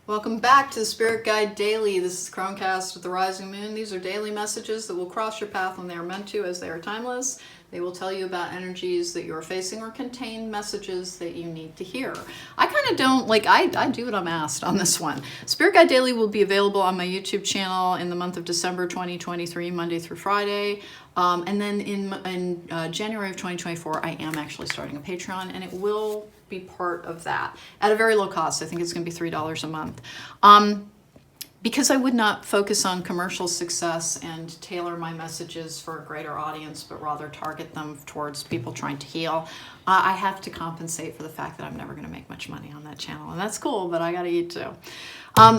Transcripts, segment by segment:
Welcome back to the Spirit Guide Daily. This is Cronecast with the Rising Moon. These are daily messages that will cross your path when they are meant to, as they are timeless. They will tell you about energies that you're facing or contain messages that you need to hear. I kind of don't, I do what I'm asked on this one. Spirit Guide Daily will be available on my YouTube channel in the month of December 2023, Monday through Friday. And then in January of 2024, I am actually starting a Patreon, and it will be part of that at a very low cost. I think it's going to be $3 a month. Because I would not focus on commercial success and tailor my messages for a greater audience, but rather target them towards people trying to heal, I have to compensate for the fact that I'm never going to make much money on that channel. And that's cool, but I got to eat too.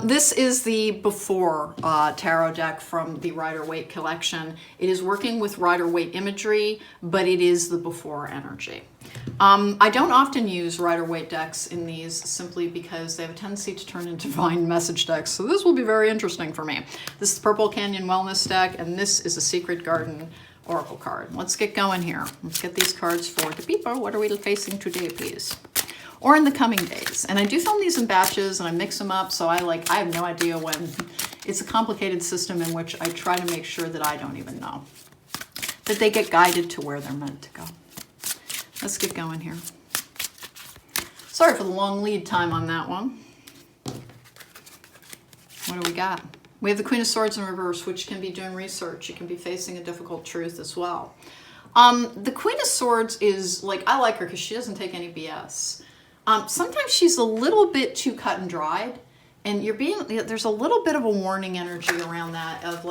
This is the Before tarot deck from the Rider-Waite collection. It is working with Rider-Waite imagery, but it is the Before energy. I don't often use Rider-Waite decks in these simply because they have a tendency to turn into divine message decks. So this will be very interesting for me. This is the Purple Canyon Wellness deck, and this is a Secret Garden Oracle card. Let's get going here. Let's get these cards for the people. What are we facing today, please? Or in the coming days. And I do film these in batches and I mix them up, so I have no idea when. It's a complicated system in which I try to make sure that I don't even know, that they get guided to where they're meant to go. Let's get going here. Sorry for the long lead time on that one. What do we got? We have the Queen of Swords in reverse, which can be doing research. You can be facing a difficult truth as well. The Queen of Swords is I like her because she doesn't take any BS. Sometimes she's a little bit too cut and dried, and there's a little bit of a warning energy around that of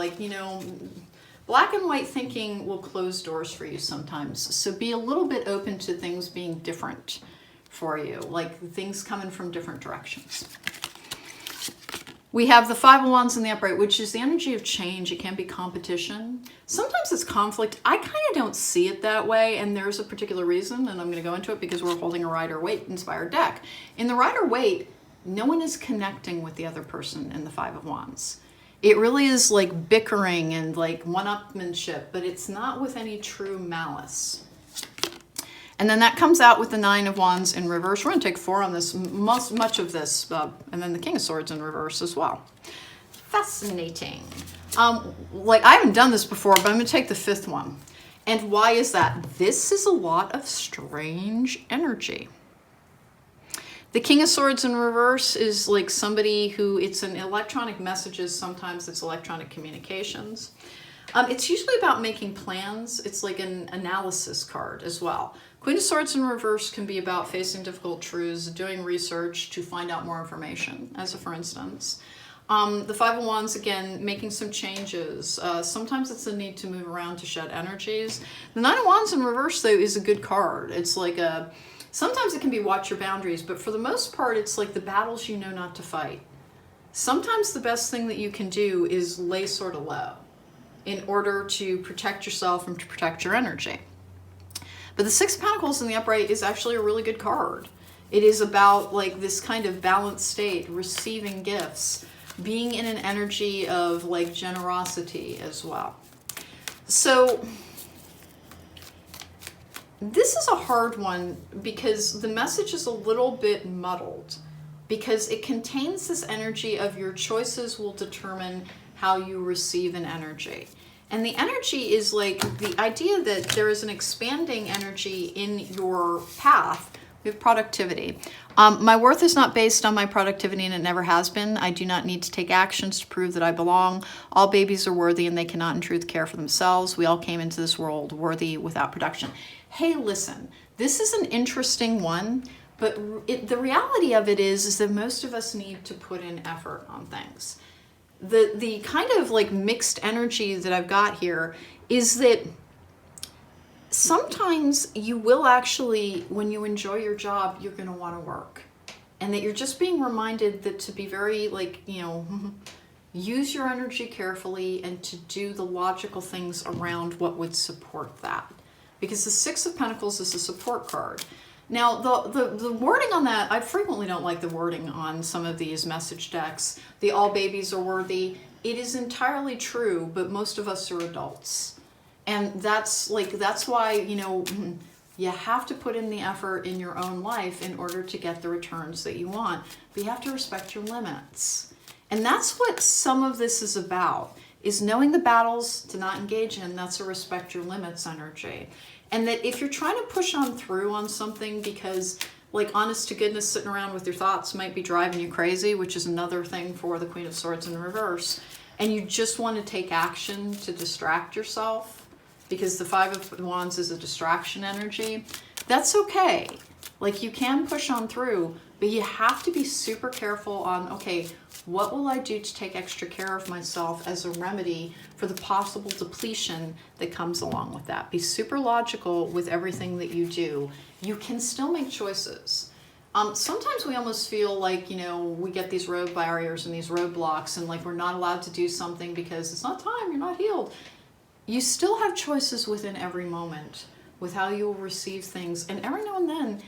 black and white thinking will close doors for you sometimes. So be a little bit open to things being different for you, like things coming from different directions. We have the Five of Wands in the upright, which is the energy of change. It can be competition. Sometimes it's conflict. I kind of don't see it that way, and there's a particular reason, and I'm going to go into it because we're holding a Rider-Waite inspired deck. In the Rider-Waite, no one is connecting with the other person in the Five of Wands. It really is like bickering and like one-upmanship, but it's not with any true malice. And then that comes out with the Nine of Wands in reverse. We're going to take 4 on this, much of this, and then the King of Swords in reverse as well. Fascinating. I haven't done this before, but I'm going to take the 5th one. And why is that? This is a lot of strange energy. The King of Swords in reverse is like somebody who, it's an electronic messages, sometimes it's electronic communications. It's usually about making plans. It's like an analysis card as well. Queen of Swords in reverse can be about facing difficult truths, doing research to find out more information, as a for instance. The Five of Wands, again, making some changes. Sometimes it's a need to move around to shed energies. The Nine of Wands in reverse, though, is a good card. It's sometimes it can be watch your boundaries, but for the most part, it's like the battles you know not to fight. Sometimes the best thing that you can do is lay sort of low in order to protect yourself and to protect your energy. But the Six of Pentacles in the upright is actually a really good card. It is about this kind of balanced state, receiving gifts, being in an energy of generosity as well. So this is a hard one because the message is a little bit muddled because it contains this energy of your choices will determine how you receive an energy. And the energy is the idea that there is an expanding energy in your path. We have productivity. My worth is not based on my productivity, and it never has been. I do not need to take actions to prove that I belong. All babies are worthy, and they cannot in truth care for themselves. We all came into this world worthy without production. Hey, listen, this is an interesting one, but the reality of it is that most of us need to put in effort on things. The kind of mixed energy that I've got here is that sometimes you will actually, when you enjoy your job, you're going to want to work. And that you're just being reminded that to be very use your energy carefully and to do the logical things around what would support that. Because the Six of Pentacles is a support card. Now, the wording on that, I frequently don't like the wording on some of these message decks. The all babies are worthy. It is entirely true, but most of us are adults. And that's why, You have to put in the effort in your own life in order to get the returns that you want. But you have to respect your limits. And that's what some of this is about, is knowing the battles to not engage in. That's a respect your limits energy. And that if you're trying to push on through on something because, like, honest to goodness, sitting around with your thoughts might be driving you crazy, which is another thing for the Queen of Swords in reverse, and you just want to take action to distract yourself, because the Five of Wands is a distraction energy, that's okay. Like, you can push on through, but you have to be super careful on, okay, what will I do to take extra care of myself as a remedy for the possible depletion that comes along with that? Be super logical with everything that you do. You can still make choices. Sometimes we almost feel like, we get these road barriers and these roadblocks, and like we're not allowed to do something because it's not time, you're not healed. You still have choices within every moment with how you will receive things. And every now and then,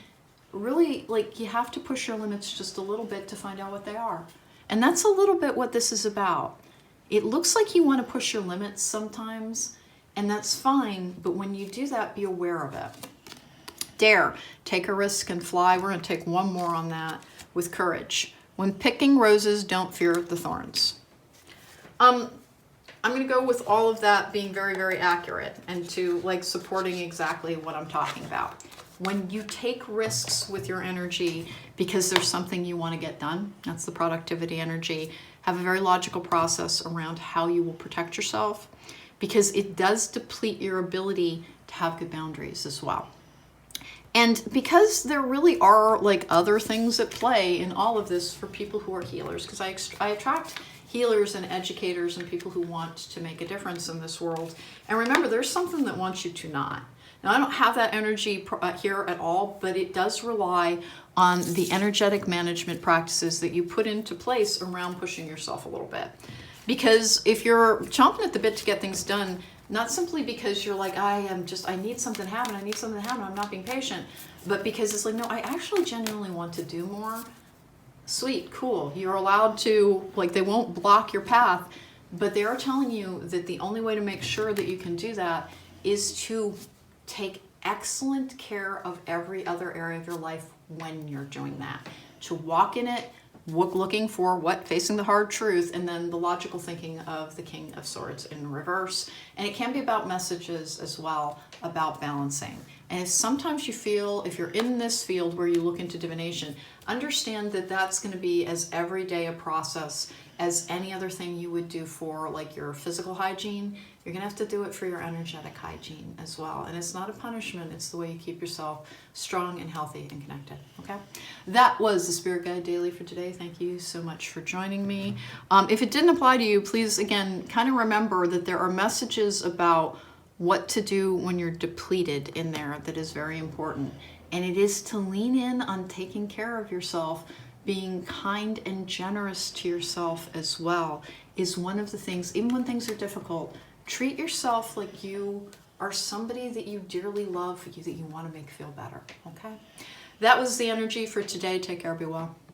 really, like, you have to push your limits just a little bit to find out what they are. And that's a little bit what this is about. It looks like you want to push your limits sometimes, and that's fine. But when you do that, be aware of it. Dare, take a risk and fly. We're going to take one more on that with courage. When picking roses, don't fear the thorns. I'm going to go with all of that being very, very accurate and to like supporting exactly what I'm talking about. When you take risks with your energy because there's something you want to get done, that's the productivity energy, have a very logical process around how you will protect yourself, because it does deplete your ability to have good boundaries as well. And because there really are like other things at play in all of this for people who are healers, because I attract healers and educators and people who want to make a difference in this world. And remember, there's something that wants you to not. Now, I don't have that energy here at all, but it does rely on the energetic management practices that you put into place around pushing yourself a little bit. Because if you're chomping at the bit to get things done, not simply because you're like, I need something to happen, I'm not being patient, but because it's like, no, I actually genuinely want to do more. Sweet, cool. You're allowed to, like, they won't block your path, but they are telling you that the only way to make sure that you can do that is to take excellent care of every other area of your life when you're doing that. To walk in it, looking for what, facing the hard truth, and then the logical thinking of the King of Swords in reverse. And it can be about messages as well, about balancing. And if sometimes you feel, if you're in this field where you look into divination, understand that that's going to be as everyday a process as any other thing you would do for like your physical hygiene. You're going to have to do it for your energetic hygiene as well. And it's not a punishment. It's the way you keep yourself strong and healthy and connected. Okay? That was the Spirit Guide Daily for today. Thank you so much for joining me. If it didn't apply to you, please, again, kind of remember that there are messages about what to do when you're depleted in there that is very important. And it is to lean in on taking care of yourself, being kind and generous to yourself as well is one of the things, even when things are difficult, treat yourself like you are somebody that you dearly love, that you want to make feel better, okay? That was the energy for today. Take care, be well.